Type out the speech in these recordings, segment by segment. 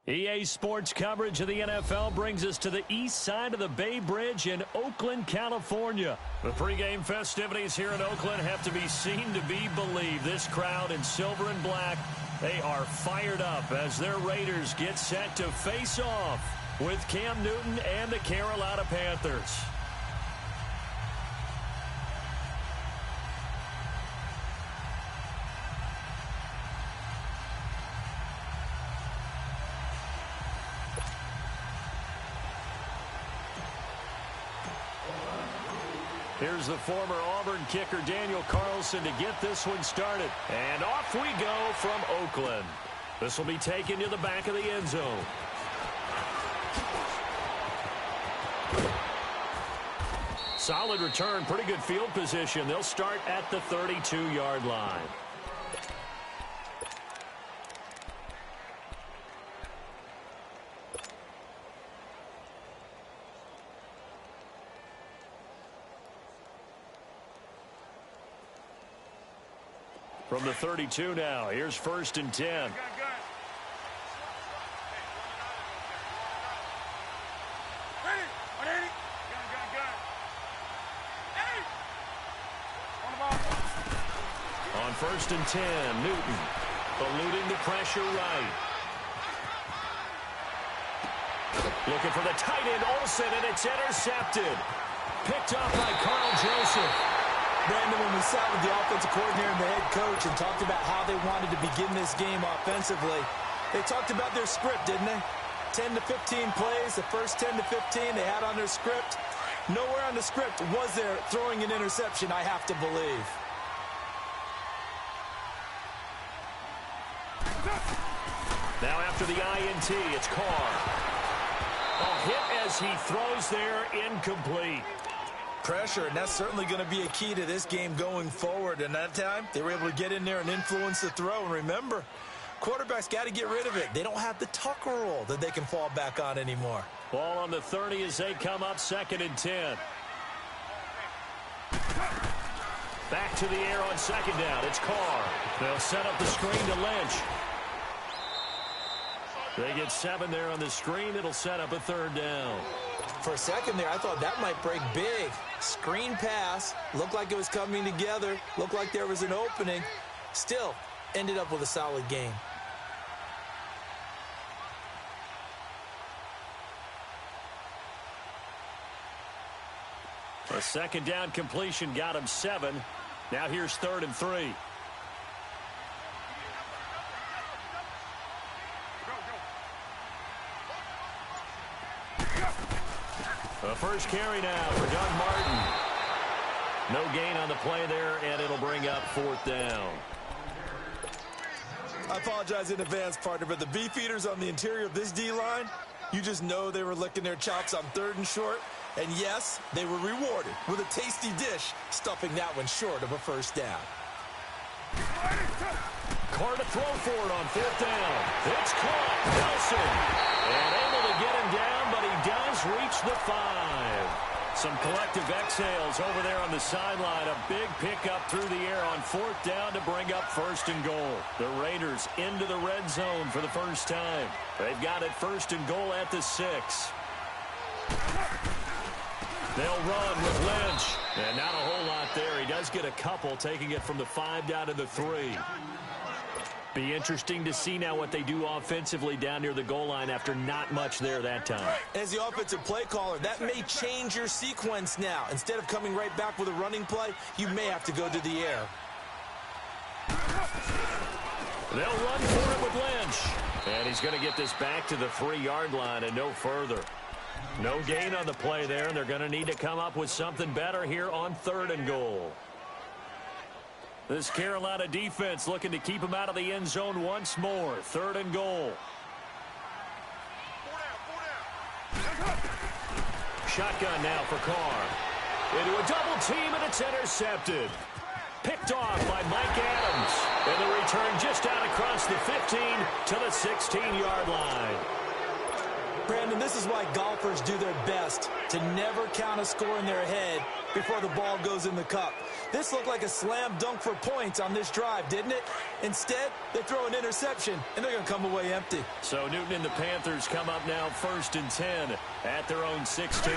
EA Sports coverage of the NFL brings us to the east side of the Bay Bridge in Oakland, California. The pregame festivities here in Oakland have to be seen to be believed. This crowd in silver and black, they are fired up as their Raiders get set to face off with Cam Newton and the Carolina Panthers. Here's the former Auburn kicker Daniel Carlson to get this one started. And off we go from Oakland. This will be taken to the back of the end zone. Solid return, pretty good field position. They'll start at the 32-yard line. From the 32 now, here's 1st and 10. On 1st and 10, Newton eluding the pressure right. Looking for the tight end, Olsen, and it's intercepted. Picked off by Carl Joseph. Brandon, when we sat with the offensive coordinator and the head coach and talked about how they wanted to begin this game offensively, they talked about their script, didn't they? 10 to 15 plays, the first 10 to 15 they had on their script. Nowhere on the script was there throwing an interception, I have to believe. Now after the INT, it's Carr. A hit as he throws there, incomplete. Pressure, and that's certainly going to be a key to this game going forward. And that time, they were able to get in there and influence the throw. And remember, quarterbacks got to get rid of it. They don't have the Tucker roll that they can fall back on anymore. Ball on the 30 as they come up 2nd and 10. Back to the air on 2nd down. It's Carr. They'll set up the screen to Lynch. They get 7 there on the screen. It'll set up a 3rd down. For a second there, I thought that might break big. Screen pass. Looked like it was coming together. Looked like there was an opening. Still, ended up with a solid game. A 2nd down completion got him 7. Now here's 3rd and 3. The first carry now for Doug Martin. No gain on the play there, and it'll bring up 4th down. I apologize in advance, partner, but the beefeaters on the interior of this D-line, you just know they were licking their chops on 3rd and short. And yes, they were rewarded with a tasty dish, stuffing that one short of a 1st down. Carr to throw for it on 5th down. It's caught. Nelson. And able to get him down, but he does reach the 5. Some collective exhales over there on the sideline. A big pickup through the air on 4th down to bring up 1st and goal. The Raiders into the red zone for the first time. They've got it 1st and goal at the 6. They'll run with Lynch. And not a whole lot there. He does get a couple, taking it from the 5 down to the 3. Be interesting to see now what they do offensively down near the goal line after not much there that time. As the offensive play caller, that may change your sequence now. Instead of coming right back with a running play, you may have to go to the air. They'll run for it with Lynch. And he's going to get this back to the 3-yard line and no further. No gain on the play there, and they're going to need to come up with something better here on 3rd and goal. This Carolina defense looking to keep him out of the end zone once more. 3rd and goal. Shotgun now for Carr. Into a double team, and it's intercepted. Picked off by Mike Adams. And the return just out across the 15 to the 16-yard line. Brandon, this is why golfers do their best to never count a score in their head before the ball goes in the cup. This looked like a slam dunk for points on this drive, didn't it? Instead, they throw an interception, and they're going to come away empty. So Newton and the Panthers come up now 1st and 10 at their own 16.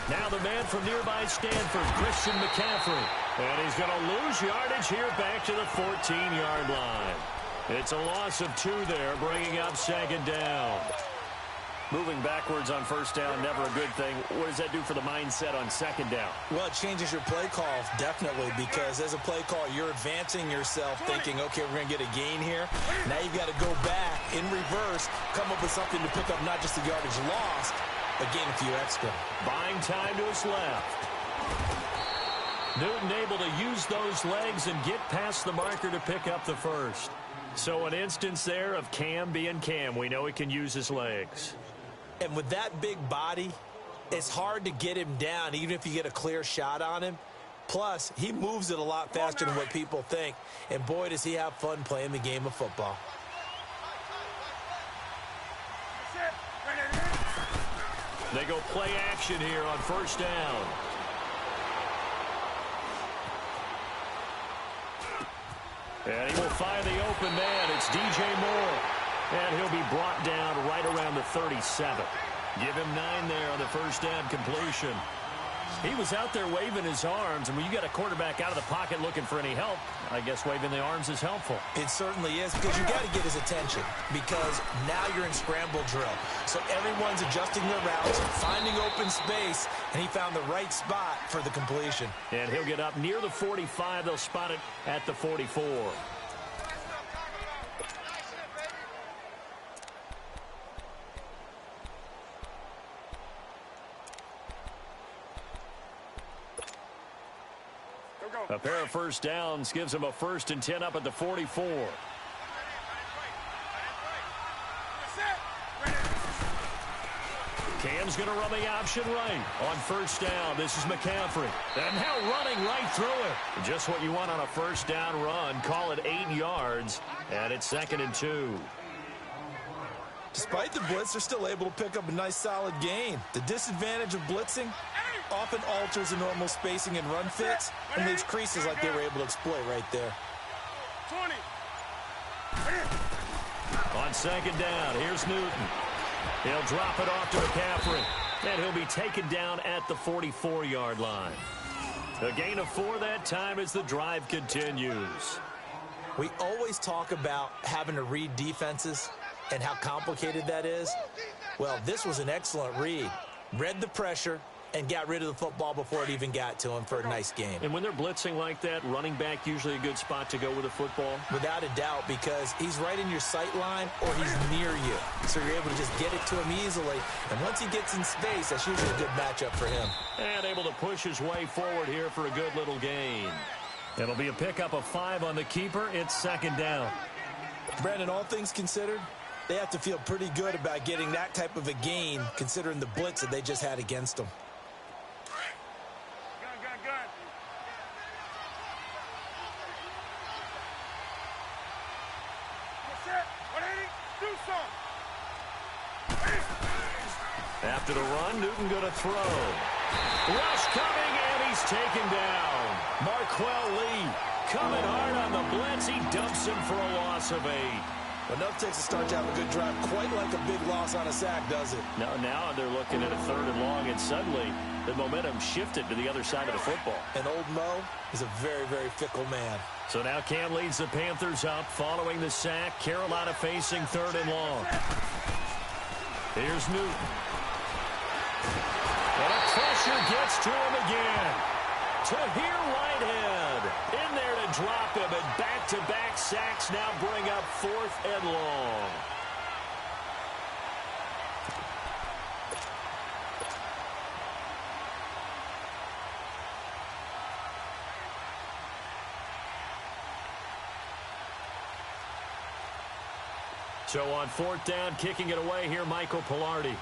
Now the man from nearby Stanford, Christian McCaffrey. And he's going to lose yardage here back to the 14-yard line. It's a loss of 2 there, bringing up 2nd down. Moving backwards on 1st down, never a good thing. What does that do for the mindset on 2nd down? Well, it changes your play call, definitely, because as a play call, you're advancing yourself thinking, okay, we're going to get a gain here. Now you've got to go back in reverse, come up with something to pick up not just the yardage lost, but gain a few extra. Buying time to his left. Newton able to use those legs and get past the marker to pick up the first. So an instance there of Cam being Cam. We know he can use his legs. And with that big body, it's hard to get him down, even if you get a clear shot on him. Plus, he moves it a lot faster than what people think. And boy, does he have fun playing the game of football. They go play action here on 1st down. And he will find the open man. It's DJ Moore. And he'll be brought down right around the 37. Give him 9 there on the 1st down completion. He was out there waving his arms, and when you got a quarterback out of the pocket looking for any help, I guess waving the arms is helpful. It certainly is, because you got to get his attention, because now you're in scramble drill. So everyone's adjusting their routes, finding open space, and he found the right spot for the completion. And he'll get up near the 45. They'll spot it at the 44. A pair of 1st downs gives him a 1st and 10 up at the 44. Cam's going to run the option right on 1st down. This is McCaffrey. And now running right through it. Just what you want on a 1st down run. Call it 8 yards. And it's 2nd and 2. Despite the blitz, they're still able to pick up a nice solid gain. The disadvantage of blitzing often alters the normal spacing and run fits and leaves creases like they were able to exploit right there. 20. On 2nd down, here's Newton. He'll drop it off to McCaffrey. And he'll be taken down at the 44-yard line. A gain of 4 that time as the drive continues. We always talk about having to read defenses and how complicated that is. Well, this was an excellent read. Read the pressure and got rid of the football before it even got to him for a nice game. And when they're blitzing like that, running back usually a good spot to go with a football? Without a doubt, because he's right in your sight line or he's near you. So you're able to just get it to him easily. And once he gets in space, that's usually a good matchup for him. And able to push his way forward here for a good little gain. It'll be a pickup of 5 on the keeper. It's 2nd down. Brandon, all things considered, they have to feel pretty good about getting that type of a gain, considering the blitz that they just had against them. After the run, Newton going to throw. Rush coming, and he's taken down. Marquell Lee coming hard on the blitz. He dumps him for a loss of 8. Enough takes a start to have a good drive, quite like a big loss on a sack, does it? Now they're looking at a 3rd and long, and suddenly the momentum shifted to the other side of the football. And old Mo is a very, very fickle man. So now Cam leads the Panthers up following the sack. Carolina facing 3rd and long. Here's Newton. And a pressure gets to him again. Tahir Whitehead in there to drop him, and back-to-back sacks now bring up 4th and long. So on 4th down, kicking it away here, Michael Pilardi.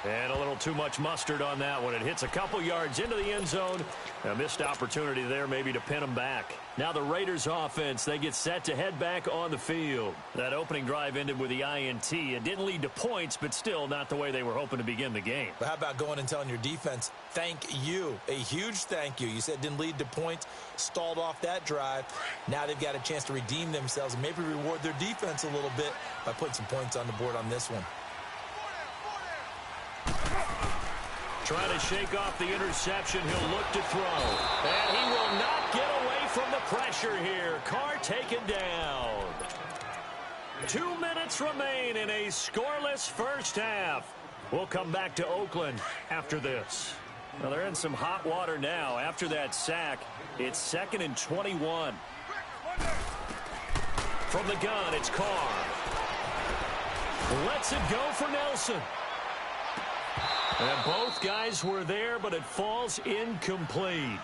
And a little too much mustard on that one. It hits a couple yards into the end zone. A missed opportunity there maybe to pin them back. Now the Raiders offense, they get set to head back on the field. That opening drive ended with the INT. It didn't lead to points, but still not the way they were hoping to begin the game. But how about going and telling your defense, thank you, a huge thank you. You said it didn't lead to points, stalled off that drive. Now they've got a chance to redeem themselves and maybe reward their defense a little bit by putting some points on the board on this one. Trying to shake off the interception. He'll look to throw. And he will not get away from the pressure here. Carr taken down. 2 minutes remain in a scoreless first half. We'll come back to Oakland after this. Well, they're in some hot water now. After that sack, it's 2nd and 21. From the gun, it's Carr. Lets it go for Nelson. And both guys were there, but it falls incomplete.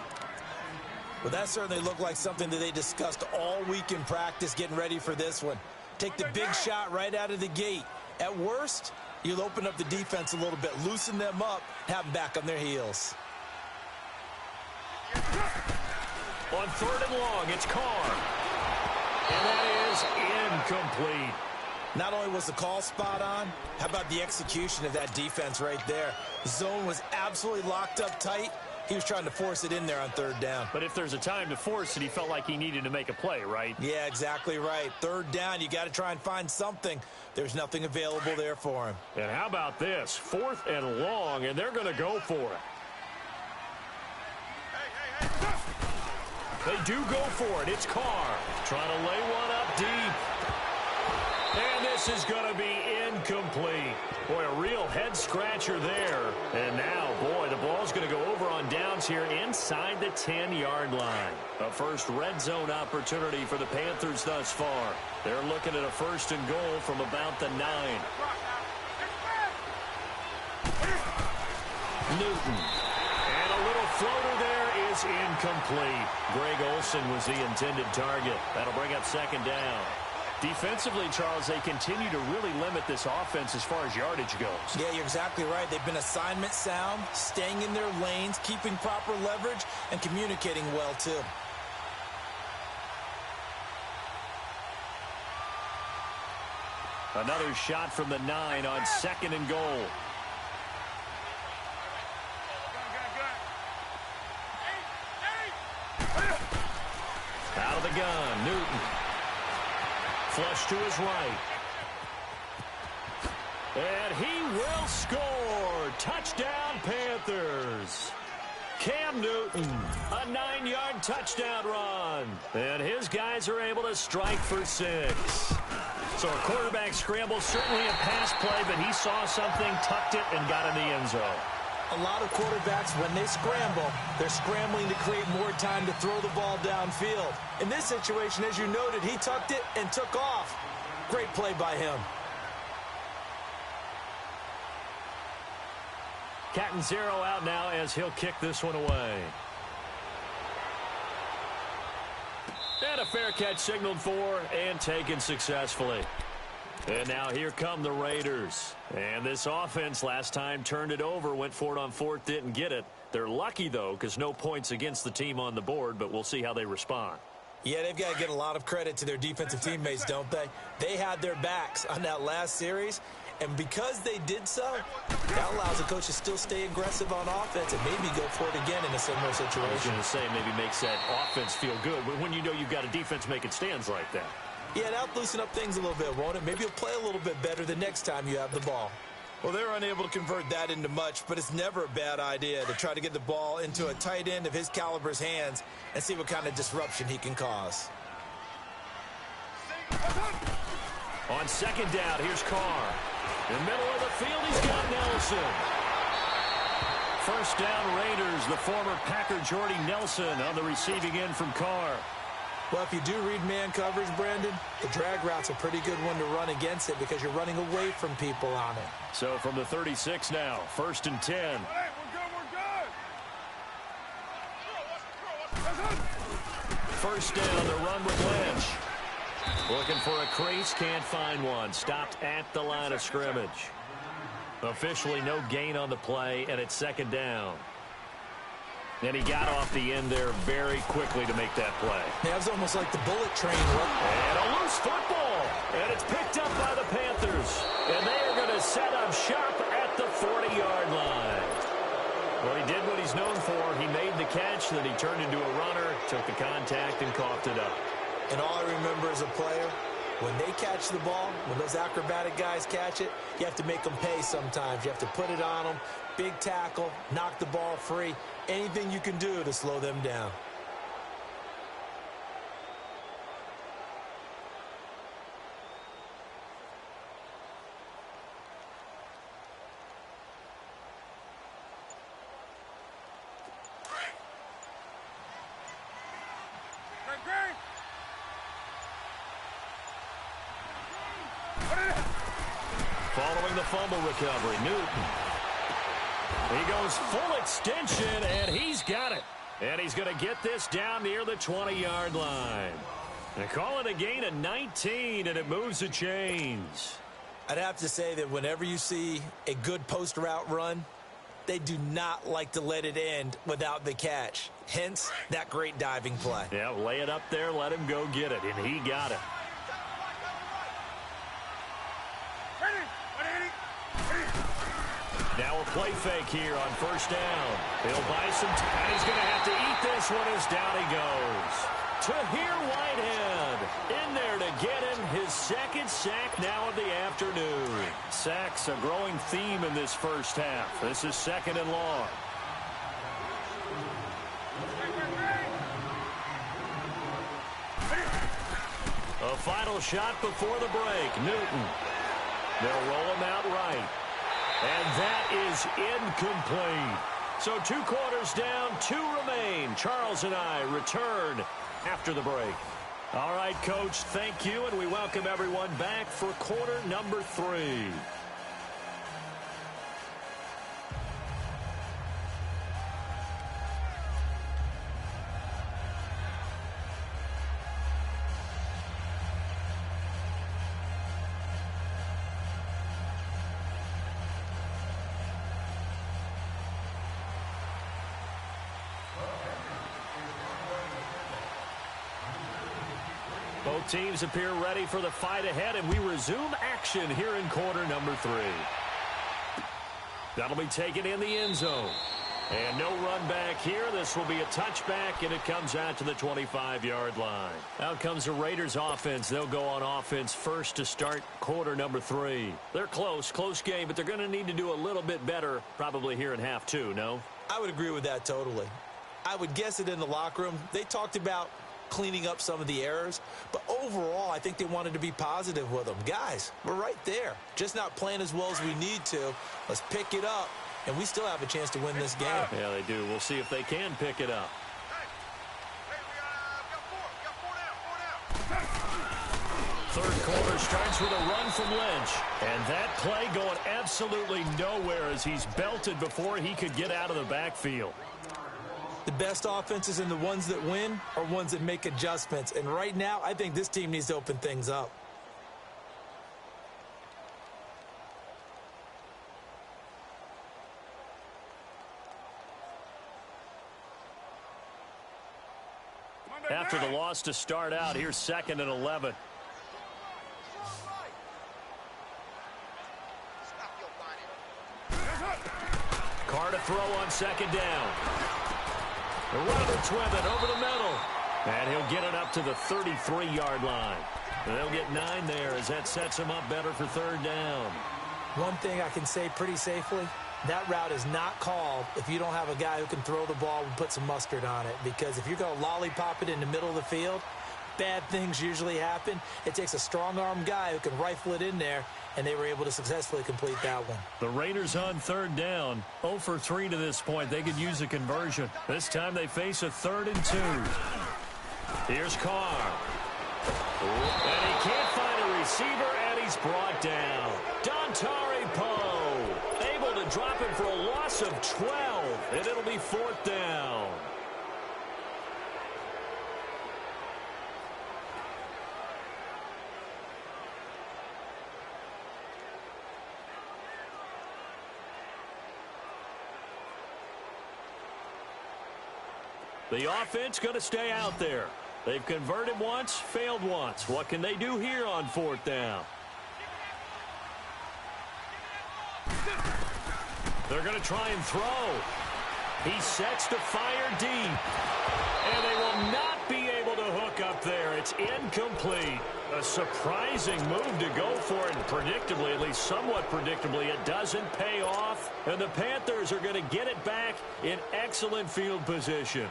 Well, that certainly looked like something that they discussed all week in practice getting ready for this one. Take the big shot right out of the gate. At worst, you'll open up the defense a little bit, loosen them up, have them back on their heels. On 3rd and long, it's Carr. And that is incomplete. Not only was the call spot on, how about the execution of that defense right there? The zone was absolutely locked up tight. He was trying to force it in there on 3rd down. But if there's a time to force it, he felt like he needed to make a play, right? Yeah, exactly right. 3rd down, you got to try and find something. There's nothing available there for him. And how about this? 4th and long, and they're going to go for it. They do go for it. It's Carr trying to lay one up deep. And this is going to be incomplete. Boy, a real head-scratcher there. And now, boy, the ball's going to go over on downs here inside the 10-yard line. A first red zone opportunity for the Panthers thus far. They're looking at a 1st and goal from about the 9. Newton. And a little floater there is incomplete. Greg Olsen was the intended target. That'll bring up 2nd down. Defensively, Charles, they continue to really limit this offense as far as yardage goes. Yeah, you're exactly right. They've been assignment sound, staying in their lanes, keeping proper leverage, and communicating well, too. Another shot from the 9 on 2nd and goal. Out of the gun, Newton. Flush to his right. And he will score. Touchdown, Panthers. Cam Newton, a 9-yard touchdown run. And his guys are able to strike for 6. So a quarterback scramble, certainly a pass play, but he saw something, tucked it, and got in the end zone. A lot of quarterbacks, when they scramble, they're scrambling to create more time to throw the ball downfield. In this situation, as you noted, he tucked it and took off. Great play by him. Catanzaro out now as he'll kick this one away. And a fair catch signaled for and taken successfully. And now here come the Raiders. And this offense last time turned it over, went for it on 4th, didn't get it. They're lucky, though, because no points against the team on the board, but we'll see how they respond. Yeah, they've got to get a lot of credit to their defensive teammates, don't they? They had their backs on that last series, and because they did so, that allows the coach to still stay aggressive on offense and maybe go for it again in a similar situation. I was going to say maybe makes that offense feel good when you know you've got a defense making stands like that. Yeah, that'll loosen up things a little bit, won't it? Maybe you'll play a little bit better the next time you have the ball. Well, they're unable to convert that into much, but it's never a bad idea to try to get the ball into a tight end of his caliber's hands and see what kind of disruption he can cause. On 2nd down, here's Carr. In the middle of the field, he's got Nelson. 1st down, Raiders. The former Packer Jordy Nelson on the receiving end from Carr. Well, if you do read man coverage, Brandon, the drag route's a pretty good one to run against it because you're running away from people on it. So from the 36 now, 1st and 10. First down, the run with Lynch. Looking for a crease, can't find one. Stopped at the line of scrimmage. Officially no gain on the play, and it's second down. And he got off the end there very quickly to make that play. Yeah, it was almost like the bullet train. And a loose football. And it's picked up by the Panthers. And they are going to set up shop at the 40-yard line. Well, he did what he's known for. He made the catch, then he turned into a runner, took the contact, and coughed it up. And all I remember as a player, when they catch the ball, when those acrobatic guys catch it, you have to make them pay sometimes. You have to put it on them, big tackle, knock the ball free, anything you can do to slow them down. Following the fumble recovery, Newton. He goes full extension, and he's got it. And he's going to get this down near the 20-yard line. They call it a gain of 19, and it moves the chains. I'd have to say that whenever you see a good post route run, they do not like to let it end without the catch. Hence, that great diving play. Yeah, lay it up there, let him go get it, and he got it. Now a play fake here on first down. He'll buy some time, and he's going to have to eat this one as down he goes. Tahir Whitehead in there to get him his second sack now of the afternoon. Sacks a growing theme in this first half. This is second and long. A final shot before the break. Newton. They'll roll him out right. And that is incomplete. So 2 quarters down, 2 remain. Charles and I return after the break. All right, Coach, thank you, and we welcome everyone back for quarter number 3. Both teams appear ready for the fight ahead, and we resume action here in quarter number 3. That'll be taken in the end zone. And no run back here. This will be a touchback, and it comes out to the 25-yard line. Out comes the Raiders offense. They'll go on offense first to start quarter number 3. They're close game, but they're going to need to do a little bit better probably here in half 2, no? I would agree with that totally. I would guess it in the locker room. They talked about cleaning up some of the errors, but overall I think they wanted to be positive with them. Guys, we're right there, just not playing as well as we need to. Let's pick it up, and we still have a chance to win this game. Yeah, they do. We'll see if they can pick it up. Third quarter starts with a run from Lynch, and that play going absolutely nowhere as he's belted before he could get out of the backfield. The best offenses and the ones that win are ones that make adjustments. And right now, I think this team needs to open things up. After the loss to start out, here's 2nd and 11. Carr to throw on 2nd down. Roberts with it over the middle. And he'll get it up to the 33-yard line. And they'll get 9 there as that sets him up better for 3rd down. One thing I can say pretty safely, that route is not called if you don't have a guy who can throw the ball and put some mustard on it. Because if you're going to lollipop it in the middle of the field, bad things usually happen. It takes a strong-arm guy who can rifle it in there, and they were able to successfully complete that one. The Raiders on 3rd down. 0 for 3 to this point. They could use a conversion. This time they face a 3rd and 2. Here's Carr. And he can't find a receiver, and he's brought down. Dontari Poe able to drop him for a loss of 12, and it'll be 4th down. The offense going to stay out there. They've converted once, failed once. What can they do here on 4th down? They're going to try and throw. He sets to fire deep. And they will not be able to hook up there. It's incomplete. A surprising move to go for it. And predictably, at least somewhat predictably, it doesn't pay off. And the Panthers are going to get it back in excellent field position.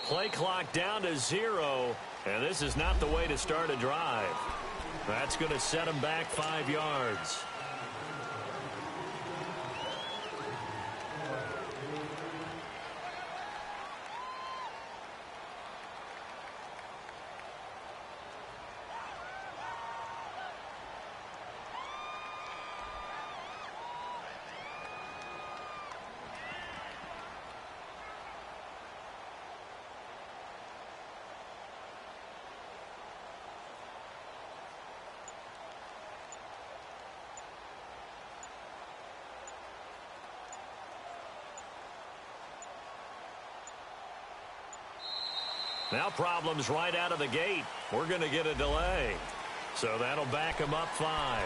Play clock down to 0, and this is not the way to start a drive. That's going to set them back 5 yards. Now problems right out of the gate. We're going to get a delay. So that'll back them up 5.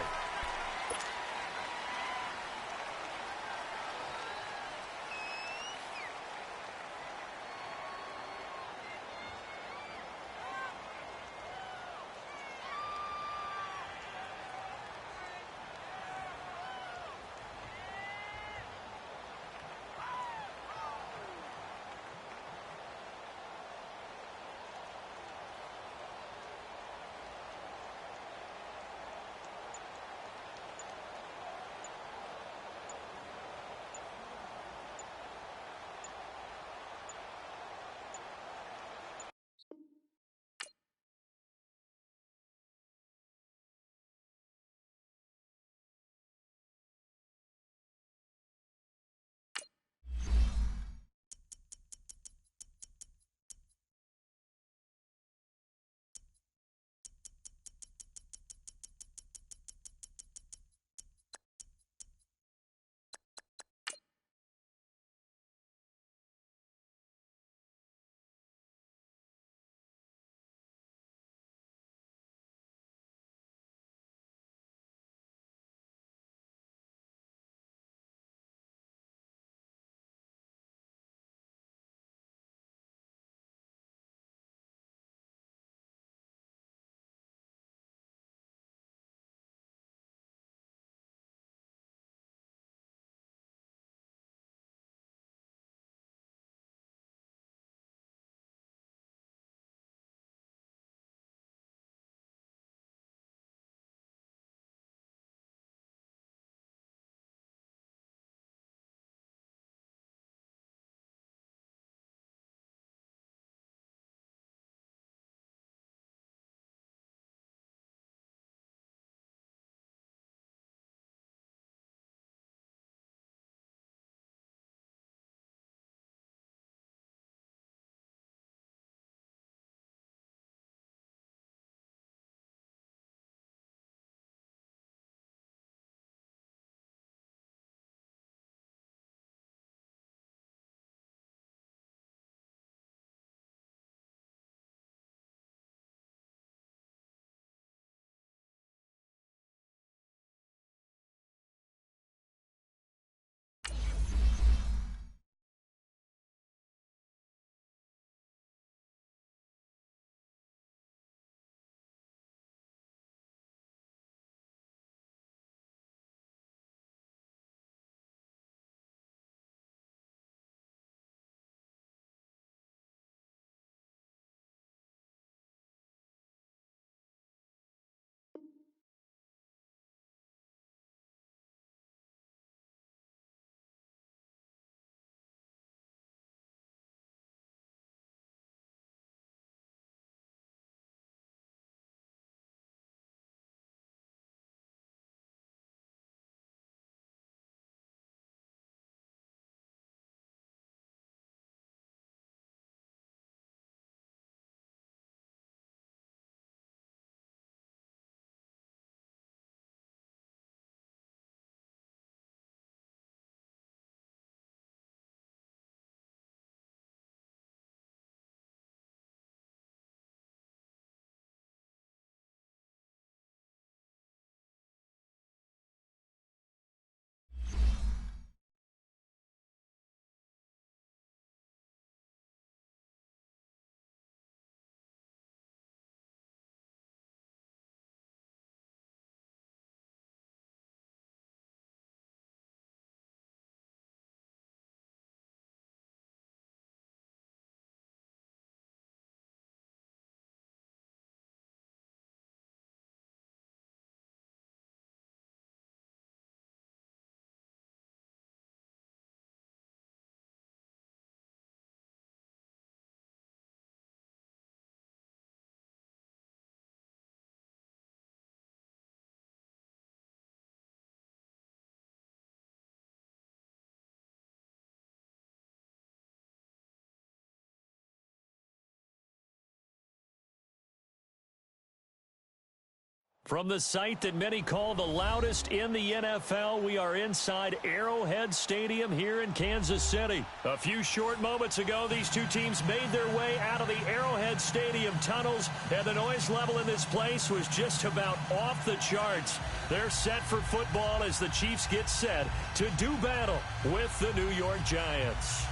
From the site that many call the loudest in the NFL, we are inside Arrowhead Stadium here in Kansas City. A few short moments ago, these two teams made their way out of the Arrowhead Stadium tunnels, and the noise level in this place was just about off the charts. They're set for football as the Chiefs get set to do battle with the New York Giants.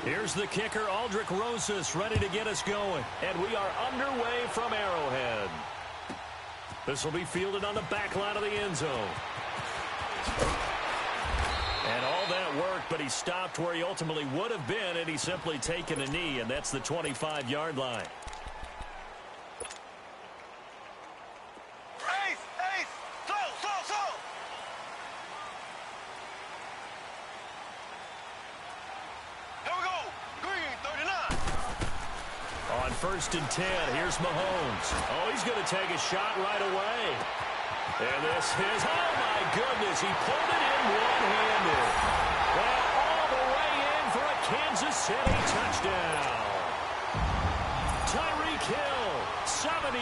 Here's the kicker, Aldrick Rosas, ready to get us going. And we are underway from Arrowhead. This will be fielded on the back line of the end zone. And all that worked, but he stopped where he ultimately would have been had he simply taken a knee, and that's the 25-yard line. First and 10. Here's Mahomes. Oh, he's going to take a shot right away. And this is, oh my goodness, he pulled it in one-handed. And all the way in for a Kansas City touchdown. Tyreek Hill, 75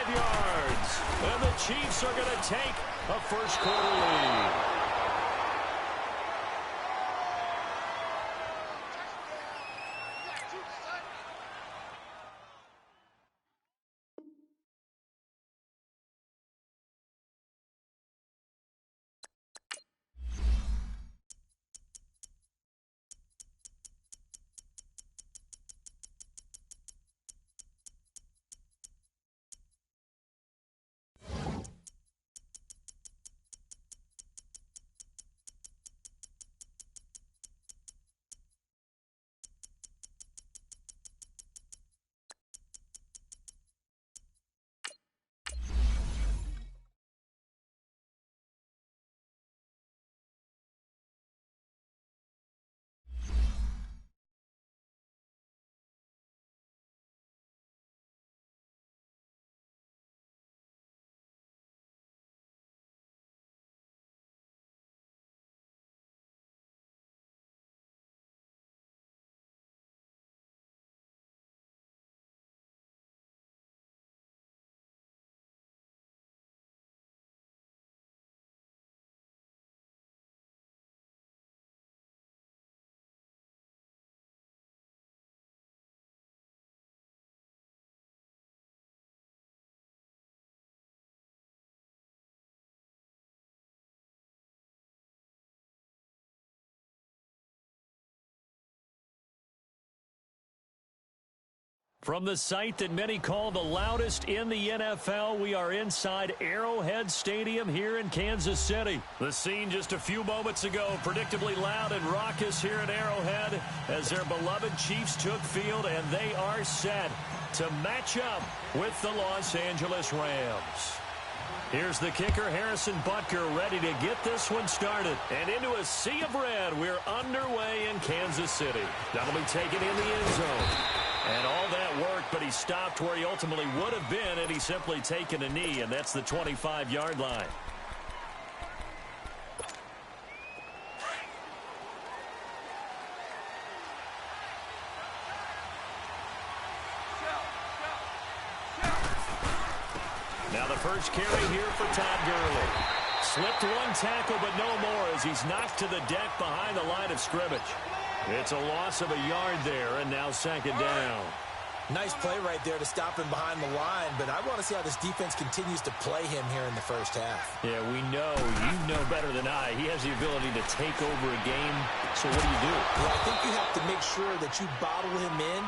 yards. And the Chiefs are going to take a first-quarter lead. From the site that many call the loudest in the NFL, we are inside Arrowhead Stadium here in Kansas City. The scene just a few moments ago, predictably loud and raucous here at Arrowhead as their beloved Chiefs took field, and they are set to match up with the Los Angeles Rams. Here's the kicker, Harrison Butker, ready to get this one started. And into a sea of red, we're underway in Kansas City. That'll be taken in the end zone. And all that worked, but he stopped where he ultimately would have been had he simply taken a knee, and that's the 25-yard line. Now the first carry here for Todd Gurley. Slipped one tackle, but no more as he's knocked to the deck behind the line of scrimmage. It's a loss of a yard there, and now second down. Nice play right there to stop him behind the line, but I want to see how this defense continues to play him here in the first half. Yeah, we know. You know better than I. He has the ability to take over a game, so what do you do? Well, I think you have to make sure that you bottle him in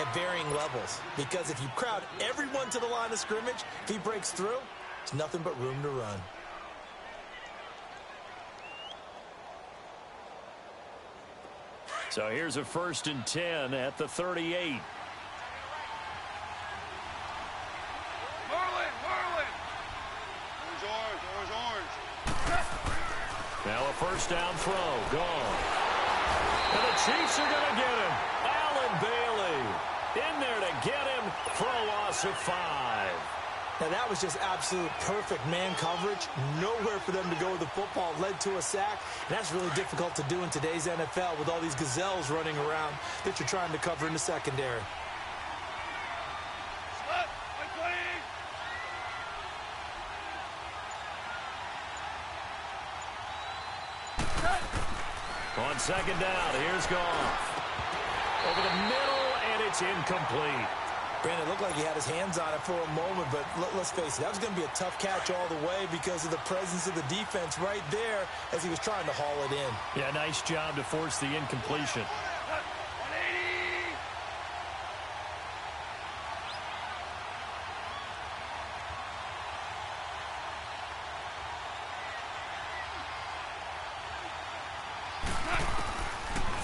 at varying levels, because if you crowd everyone to the line of scrimmage, if he breaks through, it's nothing but room to run. So here's a 1st and 10 at the 38. Now a first down throw, gone. And the Chiefs are going to get him. Allen Bailey in there to get him for a loss of 5. Now, that was just absolute perfect man coverage. Nowhere for them to go with the football. Led to a sack. And that's really difficult to do in today's NFL with all these gazelles running around that you're trying to cover in the secondary. On second down, here's Goff. Over the middle, and it's incomplete. Brandon, it looked like he had his hands on it for a moment, but let's face it, that was going to be a tough catch all the way because of the presence of the defense right there as he was trying to haul it in. Yeah, nice job to force the incompletion.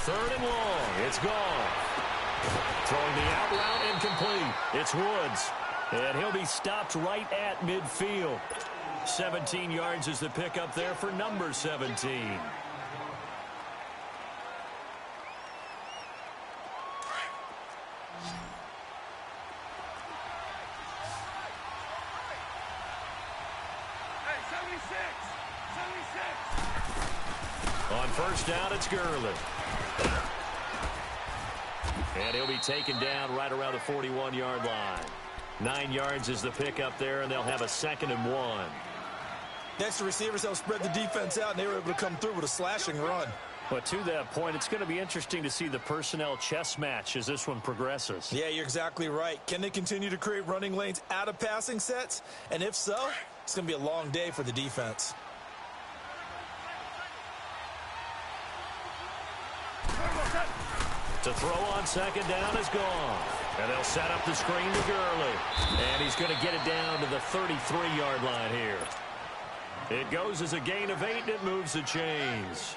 Third and long, it's gone. Throwing the out route, incomplete. It's Woods. And he'll be stopped right at midfield. 17 yards is the pickup there for number 17. On first down, it's Gurley. And he'll be taken down right around the 41-yard line. 9 yards is the pickup there, and they'll have a 2nd and 1. Next, the receivers helped spread the defense out, and they were able to come through with a slashing run. But to that point, it's going to be interesting to see the personnel chess match as this one progresses. Yeah, you're exactly right. Can they continue to create running lanes out of passing sets? And if so, it's going to be a long day for the defense. To throw on second down is gone. And they'll set up the screen to Gurley. And he's going to get it down to the 33-yard line here. It goes as a gain of 8, and it moves the chains.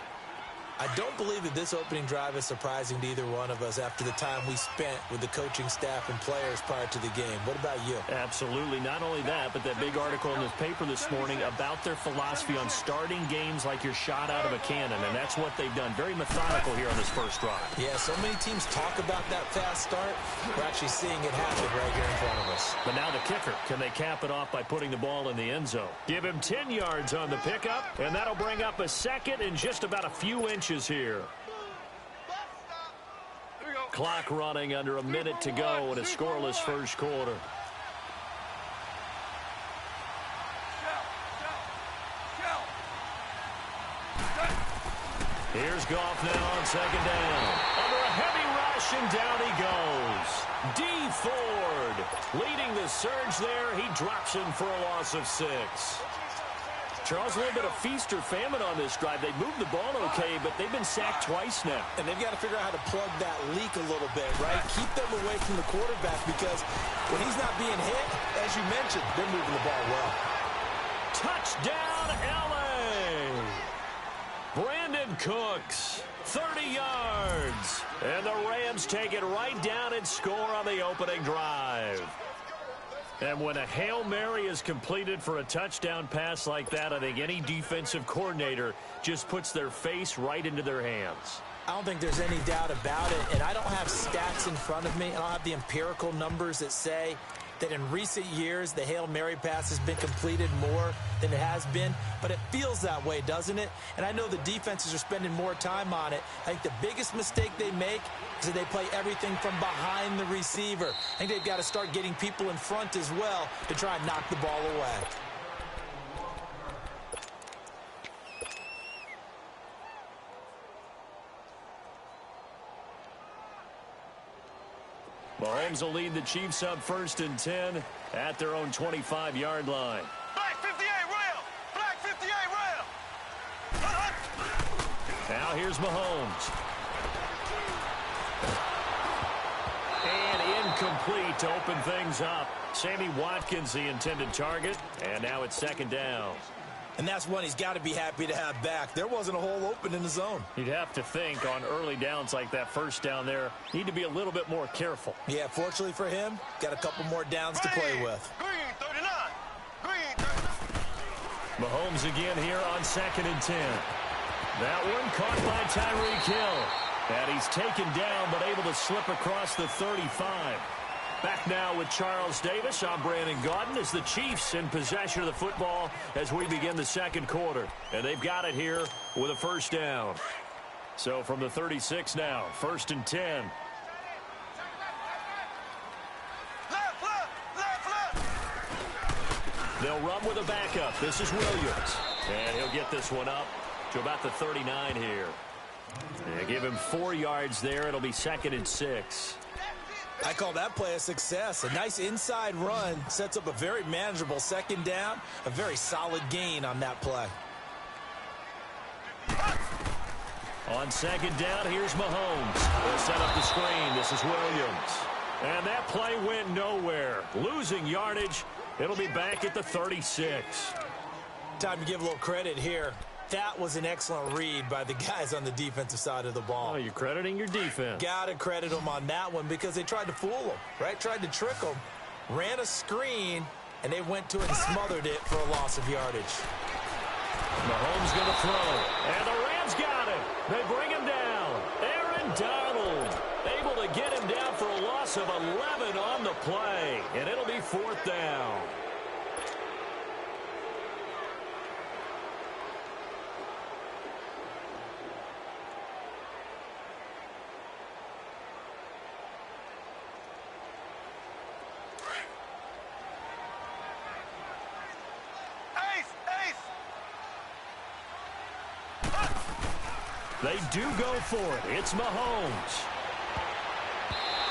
I don't believe that this opening drive is surprising to either one of us after the time we spent with the coaching staff and players prior to the game. What about you? Absolutely. Not only that, but that big article in the paper this morning about their philosophy on starting games like you're shot out of a cannon, and that's what they've done. Very methodical here on this first drive. Yeah, so many teams talk about that fast start. We're actually seeing it happen right here in front of us. But now the kicker. Can they cap it off by putting the ball in the end zone? Give him 10 yards on the pickup, and that'll bring up a 2nd and just about a few inches here. Clock running under a minute to go in a scoreless first quarter. Here's Goff now on second down. Under a heavy rush, and down he goes. D. Ford leading the surge there. He drops him for a loss of 6. Charles, a little bit of feast or famine on this drive. They moved the ball okay, but they've been sacked twice now. And they've got to figure out how to plug that leak a little bit, right? Keep them away from the quarterback because when he's not being hit, as you mentioned, they're moving the ball well. Touchdown, L.A. Brandon Cooks, 30 yards. And the Rams take it right down and score on the opening drive. And when a Hail Mary is completed for a touchdown pass like that, I think any defensive coordinator just puts their face right into their hands. I don't think there's any doubt about it, and I don't have stats in front of me. I don't have the empirical numbers that say that in recent years the Hail Mary pass has been completed more than it has been, but it feels that way, doesn't it? And I know the defenses are spending more time on it. I think the biggest mistake they make is that they play everything from behind the receiver. I think they've got to start getting people in front as well to try and knock the ball away. Mahomes will lead the Chiefs up 1st and 10 at their own 25-yard line. Black 58 rail! Black 58 rail! Now here's Mahomes. And incomplete to open things up. Sammy Watkins, the intended target. And now it's 2nd down. And that's one he's got to be happy to have back. There wasn't a hole open in the zone. You'd have to think on early downs like that first down there, need to be a little bit more careful. Yeah, fortunately for him, got a couple more downs to play with. Green 39. Green 39. Mahomes again here on 2nd and 10. That one caught by Tyreek Hill. And he's taken down but able to slip across the 35. Back now with Charles Davis. I'm Brandon Gaudin as the Chiefs in possession of the football as we begin the second quarter. And they've got it here with a first down. So from the 36 now, 1st and 10. They'll run with a backup. This is Williams. And he'll get this one up to about the 39 here. They give him 4 yards there. It'll be 2nd and 6. I call that play a success. A nice inside run sets up a very manageable 2nd down. A very solid gain on that play. On 2nd down, here's Mahomes. They'll set up the screen. This is Williams. And that play went nowhere. Losing yardage. It'll be back at the 36. Time to give a little credit here. That was an excellent read by the guys on the defensive side of the ball. Oh, you're crediting your defense. Got to credit them on that one because they tried to fool them, right? Tried to trick them. Ran a screen, and they went to it and smothered it for a loss of yardage. Mahomes going to throw. And the Rams got him. They bring him down. Aaron Donald able to get him down for a loss of 11 on the play. And it'll be 4th down. They do go for it. It's Mahomes.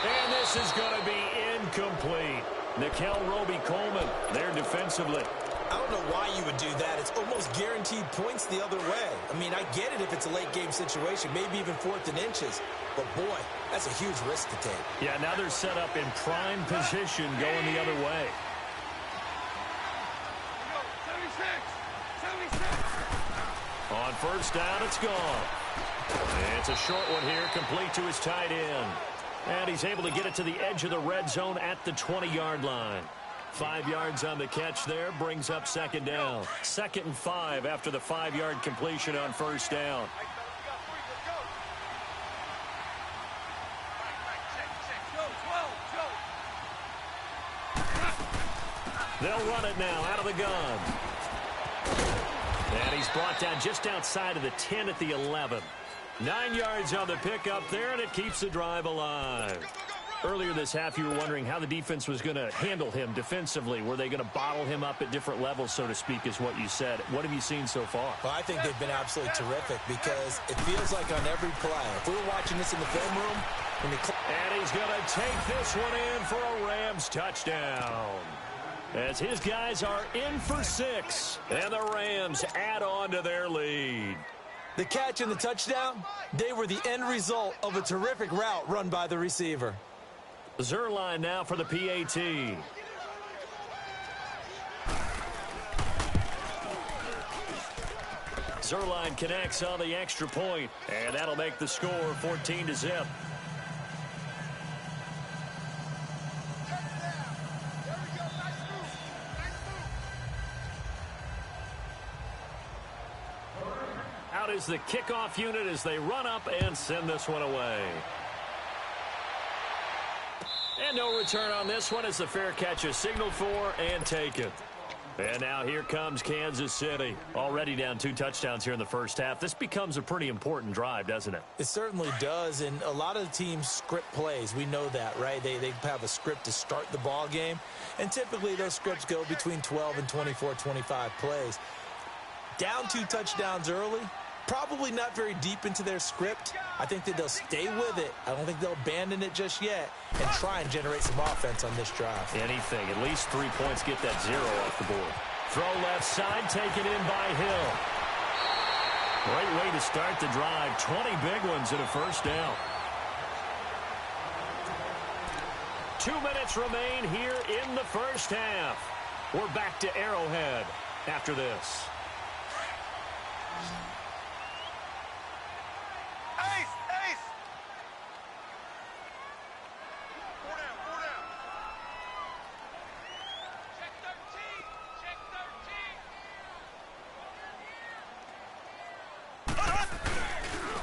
And this is going to be incomplete. Nickel Roby-Coleman there defensively. I don't know why you would do that. It's almost guaranteed points the other way. I mean, I get it if it's a late game situation, maybe even 4th and inches. But, boy, that's a huge risk to take. Yeah, now they're set up in prime position going the other way. 76. On 1st down, it's gone. It's a short one here, complete to his tight end. And he's able to get it to the edge of the red zone at the 20-yard line. 5 yards on the catch there, brings up 2nd down. 2nd and 5 after the 5-yard completion on 1st down. They'll run it now out of the gun. And he's brought down just outside of the 10 at the 11. 9 yards on the pickup there, and it keeps the drive alive. Earlier this half, you were wondering how the defense was going to handle him defensively. Were they going to bottle him up at different levels, so to speak, is what you said. What have you seen so far? Well, I think they've been absolutely terrific because it feels like on every play. If we were watching this in the film room, and he's going to take this one in for a Rams touchdown. As his guys are in for 6, and the Rams add on to their lead. The catch and the touchdown, they were the end result of a terrific route run by the receiver. Zerline now for the PAT. Zerline connects on the extra point, and that'll make the score 14-0. Out is the kickoff unit as they run up and send this one away. And no return on this one as the fair catch is signaled for and taken. And now here comes Kansas City. Already down 2 touchdowns here in the first half. This becomes a pretty important drive, doesn't it? It certainly does, and a lot of the teams script plays. We know that, right? They have a script to start the ball game, and typically those scripts go between 12 and 24, 25 plays. Down 2 touchdowns early, probably not very deep into their script. I think that they'll stay with it. I don't think they'll abandon it just yet and try and generate some offense on this drive. Anything. At least 3 points, get that 0 off the board. Throw left side, taken in by Hill. Great way to start the drive. 20 big ones at a first down. 2 minutes remain here in the first half. We're back to Arrowhead after this.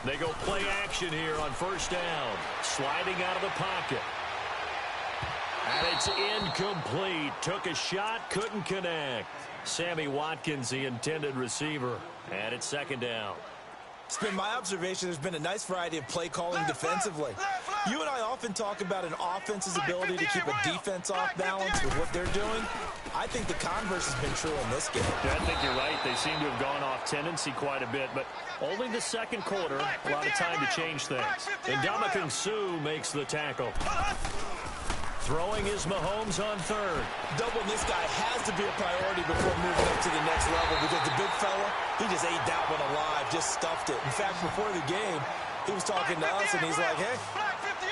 They go play action here on first down. Sliding out of the pocket. And it's incomplete. Took a shot, couldn't connect. Sammy Watkins, the intended receiver. And it's second down. It's been my observation there's been a nice variety of play calling defensively. You and I often talk about an offense's ability to keep a defense off balance with what they're doing. I think the converse has been true in this game. Yeah, I think you're right. They seem to have gone off tendency quite a bit, but only the second quarter, a lot of time to change things. And Ndamukong Suh makes the tackle. Throwing is Mahomes on third. Doubling this guy has to be a priority before moving up to the next level because the big fella, he just ate that one alive, just stuffed it. In fact, before the game, he was talking to us, and he's like, hey,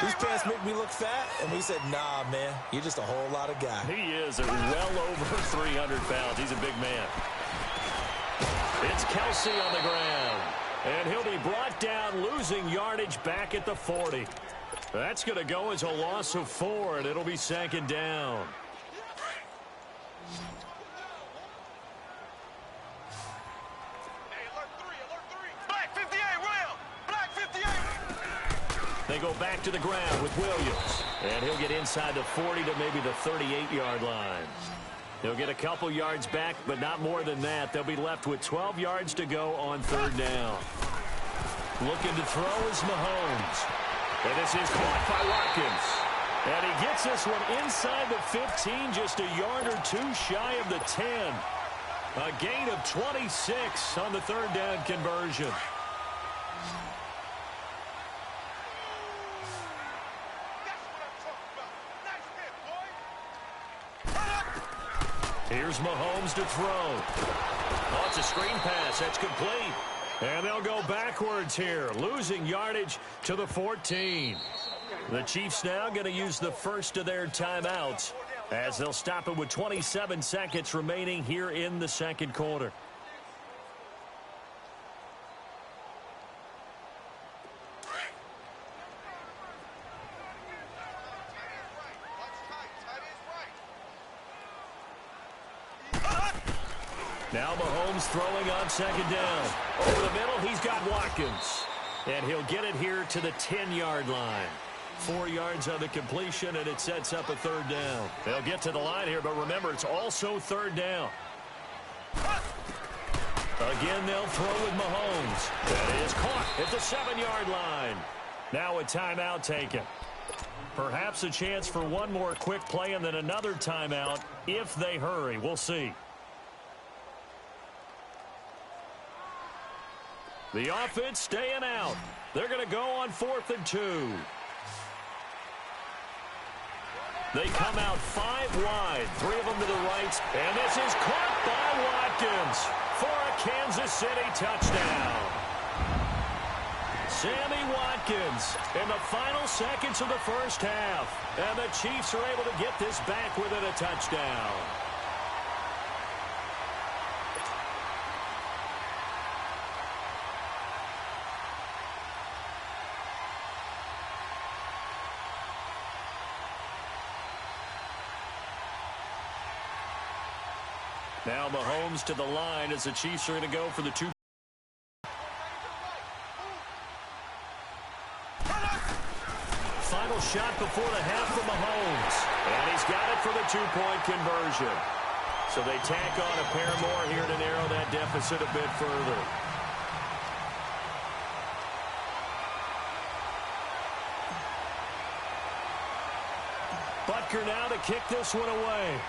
these pants make me look fat. And we said, nah, man, you're just a whole lot of guy. He is well over 300 pounds. He's a big man. It's Kelsey on the ground. And he'll be brought down, losing yardage back at the 40. That's going to go as a loss of 4, and it'll be second down. Black 58, William. Black 58. They go back to the ground with Williams. And he'll get inside the 40 to maybe the 38-yard line. They'll get a couple yards back, but not more than that. They'll be left with 12 yards to go on third down. Looking to throw is Mahomes. And this is caught by Watkins. And he gets this one inside the 15, just a yard or two shy of the 10. A gain of 26 on the third down conversion. Here's Mahomes to throw. Oh, it's a screen pass. That's complete. And they'll go backwards here, losing yardage to the 14. The Chiefs now going to use the first of their timeouts as they'll stop it with 27 seconds remaining here in the second quarter. Now Mahomes throwing on second down. Over the middle, he's got Watkins. And he'll get it here to the 10-yard line. 4 yards on the completion, and it sets up a third down. They'll get to the line here, but remember, it's also third down. Again, they'll throw with Mahomes. That is caught at the 7-yard line. Now a timeout taken. Perhaps a chance for one more quick play and then another timeout if they hurry. We'll see. The offense staying out. They're going to go on 4th and 2. They come out 5 wide, 3 of them to the right, and this is caught by Watkins for a Kansas City touchdown. Sammy Watkins in the final seconds of the first half, and the Chiefs are able to get this back within a touchdown. Now Mahomes to the line as the Chiefs are going to go for the 2. Final shot before the half for Mahomes. And he's got it for the 2-point conversion. So they tack on a pair more here to narrow that deficit a bit further. Butker now to kick this one away.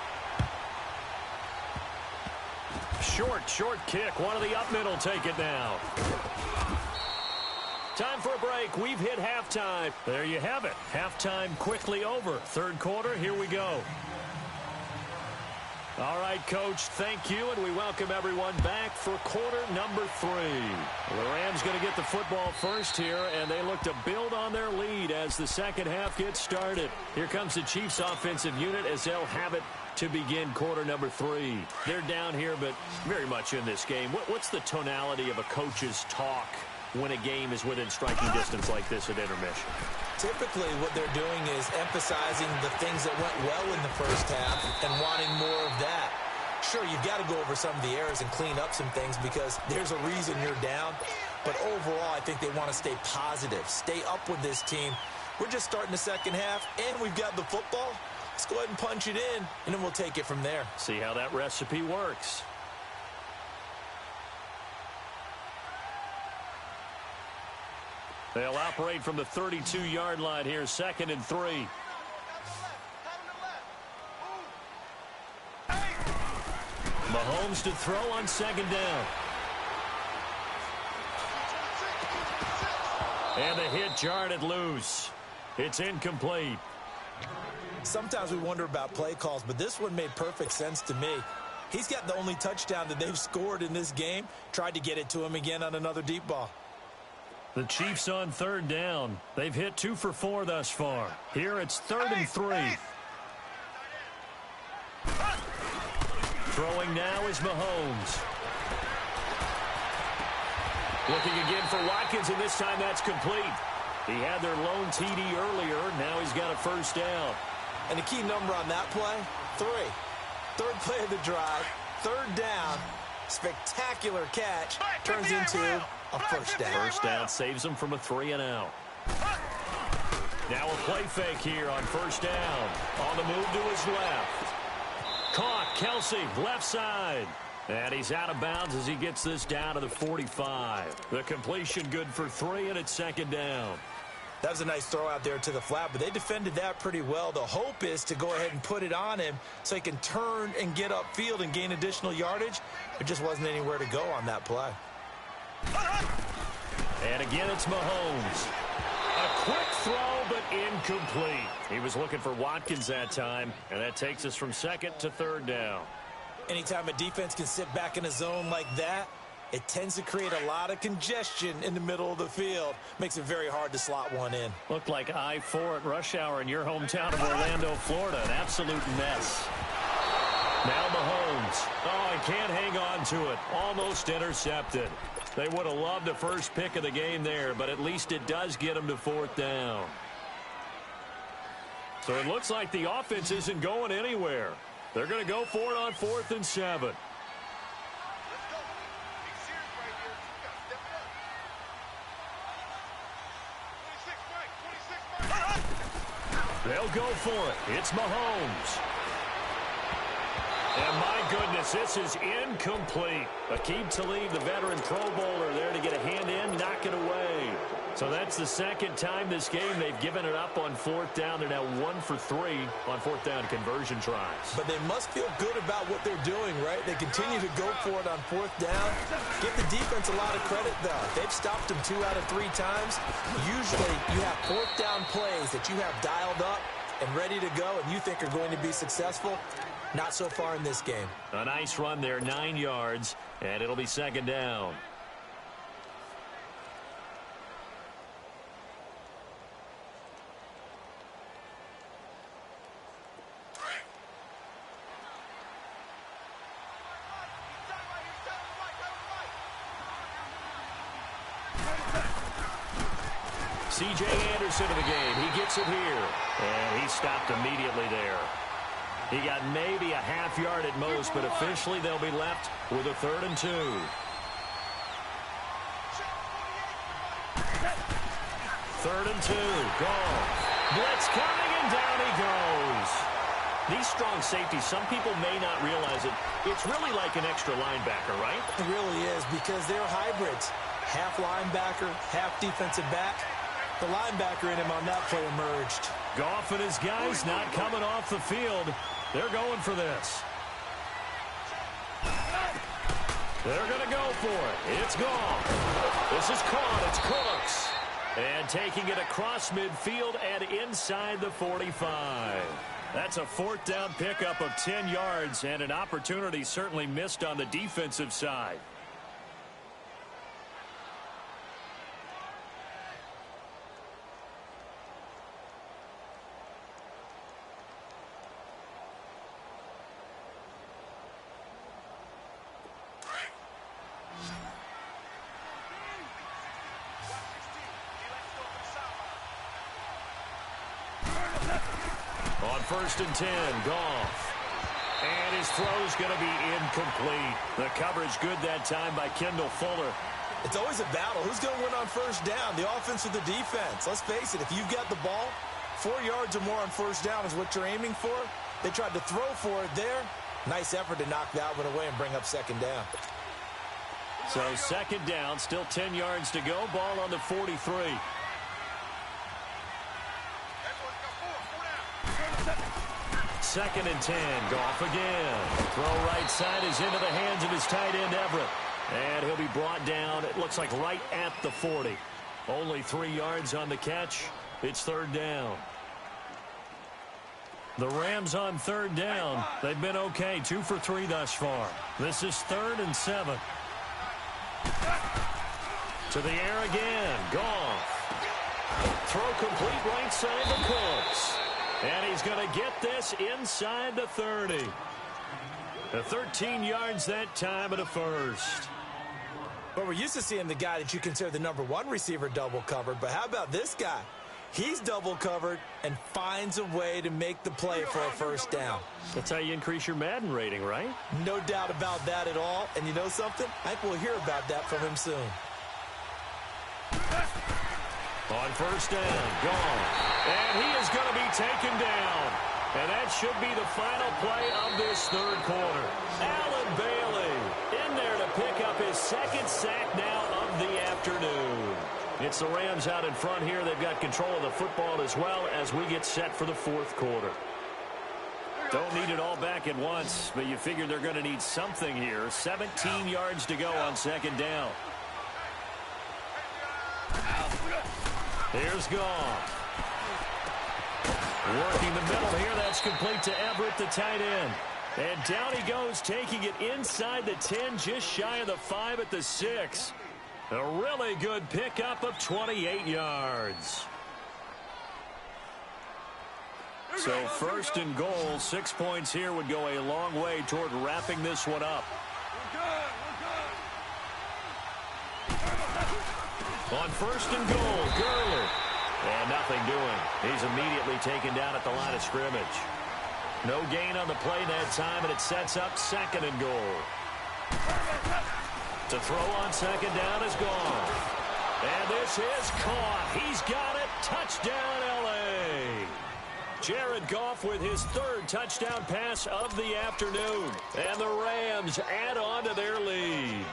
Short kick. One of the up middle take it now. Time for a break. We've hit halftime. There you have it. Halftime quickly over. Third quarter, here we go. All right, Coach, thank you, and we welcome everyone back for quarter number 3. The Rams going to get the football first here, and they look to build on their lead as the second half gets started. Here comes the Chiefs offensive unit as they'll have it to begin quarter number 3. They're down here, but very much in this game. What's the tonality of a coach's talk when a game is within striking distance like this at intermission? Typically, what they're doing is emphasizing the things that went well in the first half and wanting more of that. Sure, you've got to go over some of the errors and clean up some things because there's a reason you're down. But overall, I think they want to stay positive, stay up with this team. We're just starting the second half, and we've got the football. Let's go ahead and punch it in, and then we'll take it from there. See how that recipe works. They'll operate from the 32-yard line here, 2nd and 3. Mahomes to throw on 2nd down. And the hit jarred it loose. It's incomplete. Sometimes we wonder about play calls, but this one made perfect sense to me. He's got the only touchdown that they've scored in this game. Tried to get it to him again on another deep ball. The Chiefs on 3rd down. They've hit 2 for 4 thus far. Here it's 3rd and 3. Throwing now is Mahomes. Looking again for Watkins, and this time that's complete. He had their lone TD earlier. Now he's got a 1st down. And the key number on that play, 3. 3rd play of the drive, 3rd down. Spectacular catch turns into a 1st down. 1st down saves him from a 3-and-out. Now a play fake here on 1st down. On the move to his left. Caught, Kelsey, left side. And he's out of bounds as he gets this down to the 45. The completion good for 3, and it's 2nd down. That was a nice throw out there to the flat, but they defended that pretty well. The hope is to go ahead and put it on him so he can turn and get upfield and gain additional yardage. There just wasn't anywhere to go on that play. And again, it's Mahomes. A quick throw, but incomplete. He was looking for Watkins that time, and that takes us from 2nd to 3rd down. Anytime a defense can sit back in a zone like that, it tends to create a lot of congestion in the middle of the field. Makes it very hard to slot one in. Looked like I-4 at rush hour in your hometown of Orlando, Florida. An absolute mess. Now Mahomes. Oh, he can't hang on to it. Almost intercepted. They would have loved the first pick of the game there, but at least it does get them to 4th down. So it looks like the offense isn't going anywhere. They're going to go for it on 4th and 7. They'll go for it. It's Mahomes. And my goodness, this is incomplete. Aqib Talib, the veteran Pro Bowler, there to get a hand in, knock it away. So that's the 2nd time this game they've given it up on 4th down. They're now 1 for 3 on 4th down conversion tries. But they must feel good about what they're doing, right? They continue to go for it on 4th down. Give the defense a lot of credit, though. They've stopped them 2 out of 3 times. Usually you have 4th down plays that you have dialed up and ready to go and you think are going to be successful. Not so far in this game. A nice run there, 9 yards, and it'll be 2nd down. C.J. Anderson in the game. He gets it here. And he stopped immediately there. He got maybe a half yard at most, but officially they'll be left with a 3rd and 2. 3rd and 2. Gone. Blitz coming, and down he goes. These strong safeties, some people may not realize it. It's really like an extra linebacker, right? It really is, because they're hybrids. Half linebacker, half defensive back. The linebacker in him on that play emerged. Goff and his guys not coming off the field. They're going for this. They're going to go for it. It's Goff. This is caught. It's Cooks. And taking it across midfield and inside the 45. That's a 4th down pickup of 10 yards and an opportunity certainly missed on the defensive side. On 1st and 10, Goff. And his throw's going to be incomplete. The coverage good that time by Kendall Fuller. It's always a battle. Who's going to win on 1st down, the offense or the defense? Let's face it, if you've got the ball, 4 yards or more on first down is what you're aiming for. They tried to throw for it there. Nice effort to knock that one away and bring up second down. So second down, still 10 yards to go. Ball on the 43. Second and 10. Goff again. Throw right side is into the hands of his tight end, Everett. And he'll be brought down, it looks like right at the 40. Only 3 yards on the catch. It's third down. The Rams on third down. They've been okay. 2 for 3 thus far. This is 3rd and 7. To the air again. Goff. Throw complete right side to Cooks. And he's going to get this inside the 30. The 13 yards that time at a first. But we're used to seeing the guy that you consider the #1 receiver double covered. But how about this guy? He's double covered and finds a way to make the play for a first down. That's how you increase your Madden rating, right? No doubt about that at all. And you know something? I think we'll hear about that from him soon. On first down, gone. And he is going to be taken down. And that should be the final play of this third quarter. Allen Bailey in there to pick up his second sack now of the afternoon. It's the Rams out in front here. They've got control of the football as well as we get set for the fourth quarter. Don't need it all back at once, but you figure they're going to need something here. 17 yards to go on second down. Here's Goff. Working the middle here. That's complete to Everett, the tight end. And down he goes, taking it inside the 10, just shy of the 5 at the 6. A really good pickup of 28 yards. So first and goal, 6 points here would go a long way toward wrapping this one up. On first and goal, Gurley. And nothing doing. He's immediately taken down at the line of scrimmage. No gain on the play that time, and it sets up second and goal. To throw on second down is gone. And this is caught. He's got it. Touchdown, L.A. Jared Goff with his 3rd touchdown pass of the afternoon. And the Rams add on to their lead.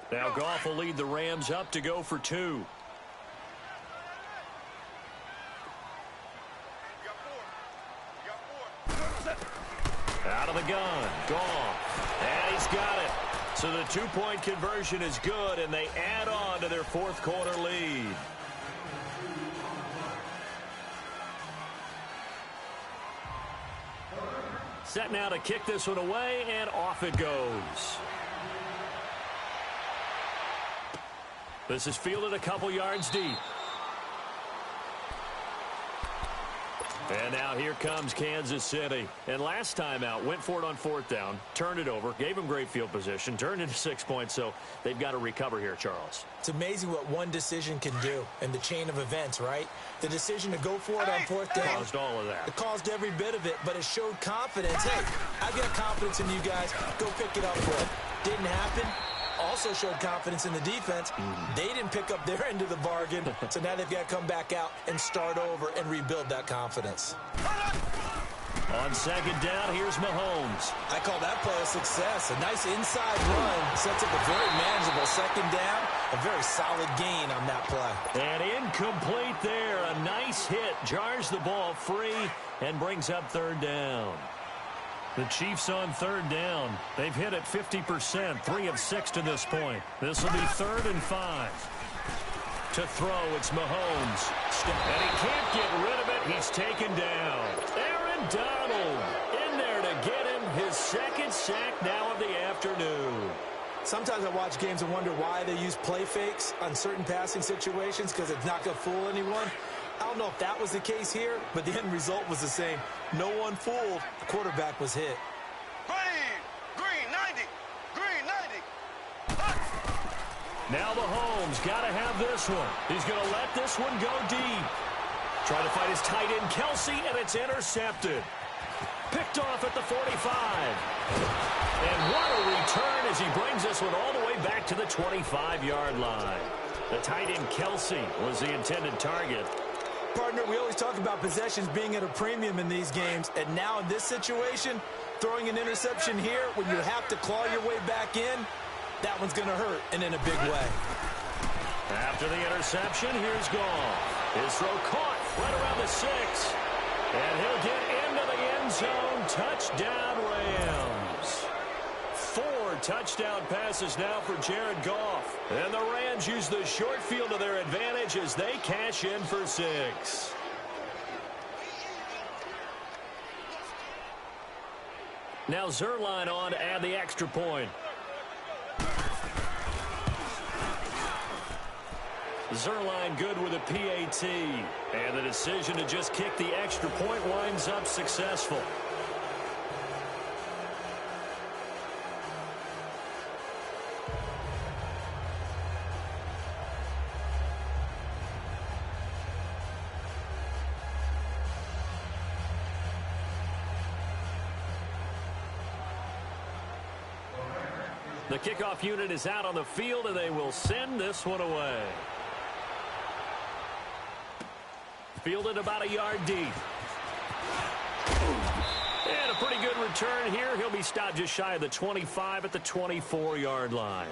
Now Goff will lead the Rams up to go for 2. Out of the gun, Goff. And he's got it. So the 2-point conversion is good, and they add on to their fourth quarter lead. Set now to kick this one away, and off it goes. This is fielded a couple yards deep. And now here comes Kansas City. And last time out, went for it on 4th down, turned it over, gave them great field position, turned into 6 points, so they've got to recover here, Charles. It's amazing what one decision can do in the chain of events, right? The decision to go for it on 4th down. Caused all of that. It caused every bit of it, but it showed confidence. Hey, I've got confidence in you guys. Go pick it up for it. Didn't happen. Also showed confidence in the defense. They didn't pick up their end of the bargain, so now they've got to come back out and start over and rebuild that confidence. On second down, here's Mahomes. I call that play a success. A nice inside run sets up a very manageable second down. A very solid gain on that play. And incomplete there. A nice hit. Jars the ball free and brings up third down. The Chiefs on third down. They've hit it 50%, 3 of 6 to this point. This will be 3rd and 5. To throw, it's Mahomes. And he can't get rid of it. He's taken down. Aaron Donald in there to get him his 2nd sack now of the afternoon. Sometimes I watch games and wonder why they use play fakes on certain passing situations, because it's not going to fool anyone. I don't know if that was the case here, but the end result was the same. No one fooled. The quarterback was hit. Green 90. Green 90. Now Mahomes got to have this one. He's going to let this one go deep. Trying to find his tight end, Kelsey, and it's intercepted. Picked off at the 45. And what a return as he brings this one all the way back to the 25-yard line. The tight end Kelsey was the intended target. Partner, we always talk about possessions being at a premium in these games, and now in this situation, throwing an interception here when you have to claw your way back in, that one's going to hurt, and in a big way. After the interception, here's Goff. His throw caught right around the 6. And he'll get into the end zone. Touchdown, Rams. 4 touchdown passes now for Jared Goff. And the Rams use the short field to their advantage as they cash in for 6. Now Zerline on to add the extra point. Zerline good with a PAT. And the decision to just kick the extra point winds up successful. The kickoff unit is out on the field, and they will send this one away. Fielded about a yard deep. And a pretty good return here. He'll be stopped just shy of the 25 at the 24-yard line.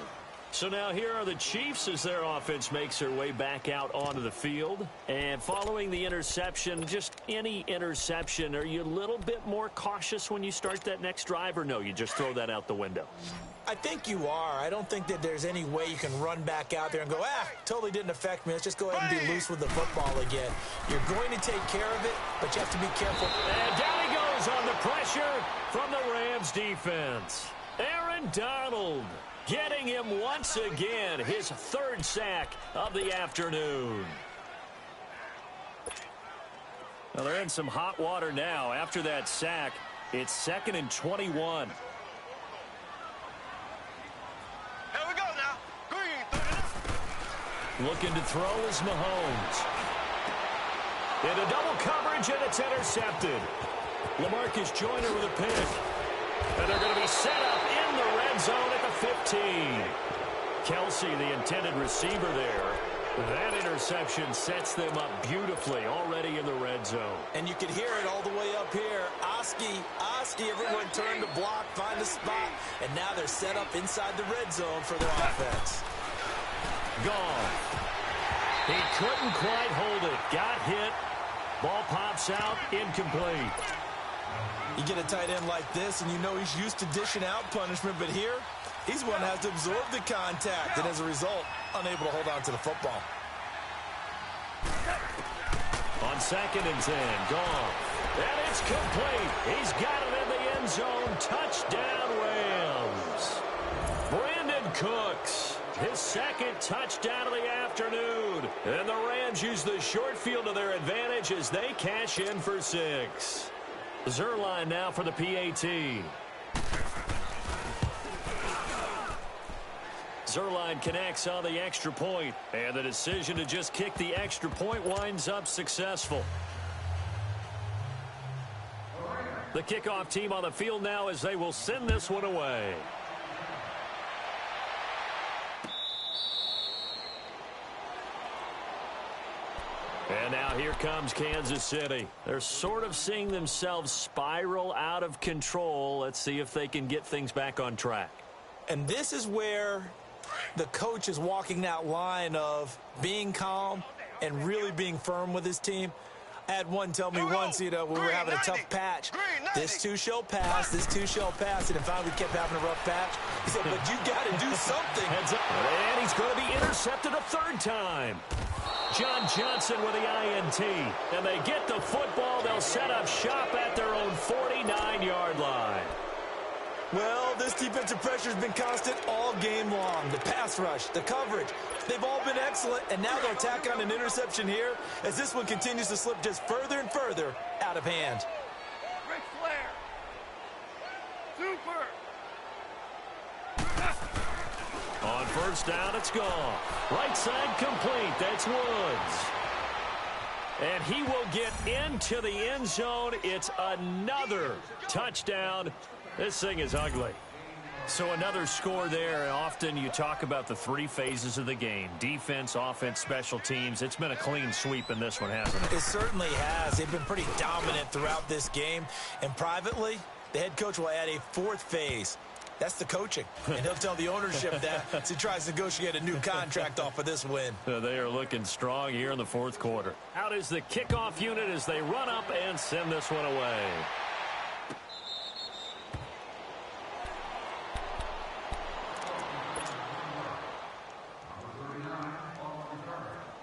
So now here are the Chiefs as their offense makes their way back out onto the field. And following the interception, just any interception, are you a little bit more cautious when you start that next drive, or no, you just throw that out the window? I think you are. I don't think that there's any way you can run back out there and go, totally didn't affect me. Let's just go ahead and be loose with the football again. You're going to take care of it, but you have to be careful. And down he goes on the pressure from the Rams defense. Aaron Donald getting him once again, his 3rd sack of the afternoon. Well, they're in some hot water now. After that sack, it's 2nd and 21. Looking to throw is Mahomes. Into double coverage, and it's intercepted. LaMarcus Joyner with a pick. And they're going to be set up in the red zone at the 15. Kelsey, the intended receiver there. That interception sets them up beautifully already in the red zone. And you can hear it all the way up here. Oski, everyone turned to block, find a spot, and now they're set up inside the red zone for their offense. Gone. He couldn't quite hold it. Got hit. Ball pops out. Incomplete. You get a tight end like this, and you know he's used to dishing out punishment, but here, he's one that has to absorb the contact, and as a result, unable to hold on to the football. On 2nd and 10, gone. And it's complete. He's got it in the end zone. Touchdown, Rams. Brandon Cooks, his 2nd touchdown of the afternoon. And the Rams use the short field to their advantage as they cash in for 6. Zerline now for the PAT. Zerline connects on the extra point, and the decision to just kick the extra point winds up successful. The kickoff team on the field now as they will send this one away. And now here comes Kansas City. They're sort of seeing themselves spiral out of control. Let's see if they can get things back on track. And this is where the coach is walking that line of being calm and really being firm with his team. I had one tell me once, when we were having a tough patch, this too shall pass, this too shall pass. And if we kept having a rough patch, he said, but you got to do something. Heads up. And he's going to be intercepted a 3rd time. John Johnson with the INT. And they get the football. They'll set up shop at their own 49-yard line. Well, this defensive pressure has been constant all game long. The pass rush, the coverage, they've all been excellent. And now they'll tack on an interception here as this one continues to slip just further and further out of hand. Ric Flair. Super. On 1st down, it's gone. Right side complete. That's Woods. And he will get into the end zone. It's another touchdown. This thing is ugly. So another score there. Often you talk about the three phases of the game: defense, offense, special teams. It's been a clean sweep in this one, hasn't it? It certainly has. They've been pretty dominant throughout this game. And privately, the head coach will add a fourth phase. That's the coaching. And he'll tell the ownership that as he tries to negotiate a new contract off of this win. They are looking strong here in the fourth quarter. Out is the kickoff unit as they run up and send this one away.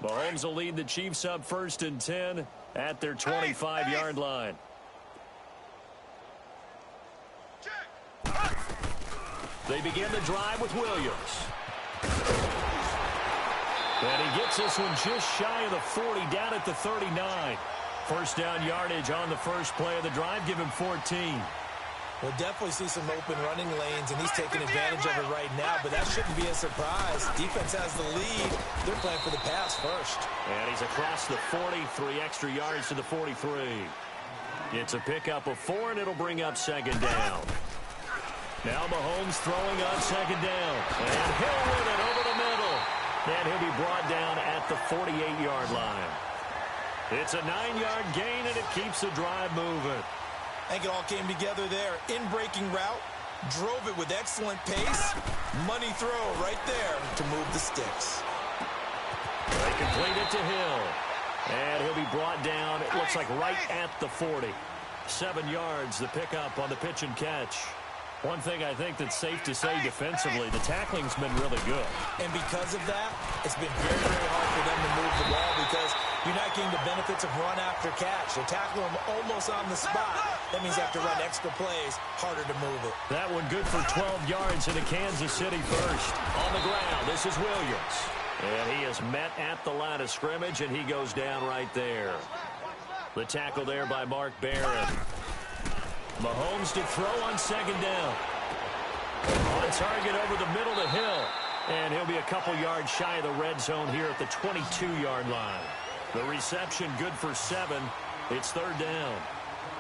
Mahomes will lead the Chiefs up 1st and 10 at their 25-yard line. They begin the drive with Williams. And he gets this one just shy of the 40, down at the 39. First down yardage on the first play of the drive. Give him 14. We'll definitely see some open running lanes, and he's taking advantage of it right now, but that shouldn't be a surprise. Defense has the lead. They're playing for the pass first. And he's across the 40, 3 extra yards to the 43. It's a pickup of 4, and it'll bring up second down. Now Mahomes throwing on second down. And Hill with it over the middle. And he'll be brought down at the 48-yard line. It's a 9-yard gain, and it keeps the drive moving. I think it all came together there. In-breaking route, drove it with excellent pace. Money throw right there to move the sticks. They complete it to Hill. And he'll be brought down, it looks like right at the 40. 7 yards, the pickup on the pitch and catch. One thing I think that's safe to say defensively, the tackling's been really good. And because of that, it's been very, very hard for them to move the ball because you're not getting the benefits of run after catch. They tackle them almost on the spot. That means they have to run extra plays, harder to move it. That one good for 12 yards into Kansas City first. On the ground, this is Williams. And he is met at the line of scrimmage, and he goes down right there. The tackle there by Mark Barron. Mahomes to throw on second down. On target over the middle to Hill. And he'll be a couple yards shy of the red zone here at the 22-yard line. The reception good for 7. It's third down.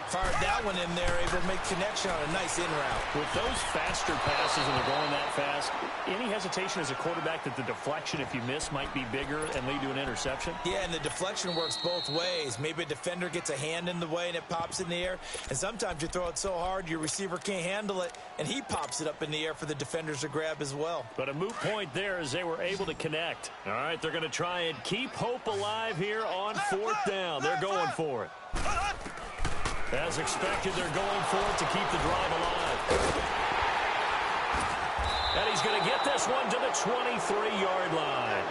Fired that one in there, able to make connection on a nice in route. With those faster passes and they're going that fast, any hesitation as a quarterback that the deflection, if you miss, might be bigger and lead to an interception? Yeah, and the deflection works both ways. Maybe a defender gets a hand in the way and it pops in the air. And sometimes you throw it so hard your receiver can't handle it, and he pops it up in the air for the defenders to grab as well. But a moot point there as they were able to connect. All right, they're going to try and keep hope alive here on 4th down. They're going for it. As expected, they're going for it to keep the drive alive. And he's going to get this one to the 23-yard line.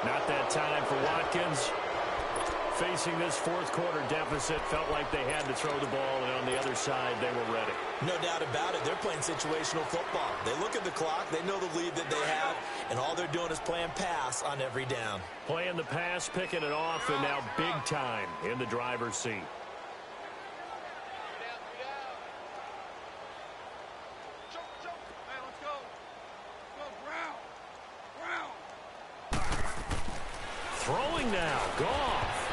Not that time for Watkins. Facing this fourth quarter deficit, felt like they had to throw the ball, and on the other side, they were ready. No doubt about it. They're playing situational football. They look at the clock, they know the lead that they have, and all they're doing is playing pass on every down. Playing the pass, picking it off, and now big time in the driver's seat. Throwing now, Goff.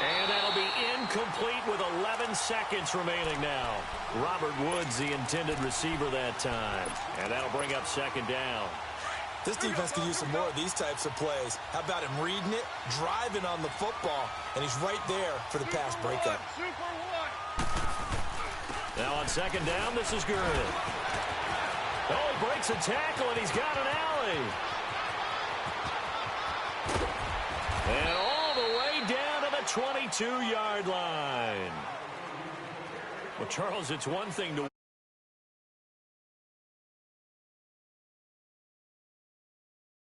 And that'll be incomplete with 11 seconds remaining now. Robert Woods, the intended receiver that time. And that'll bring up second down. This defense could use some more of these types of plays. How about him reading it, driving on the football, and he's right there for the pass breakup. Now on second down, this is good. Oh, he breaks a tackle, and he's got an alley. And all the way down to the 22-yard line. Well, Charles, it's one thing to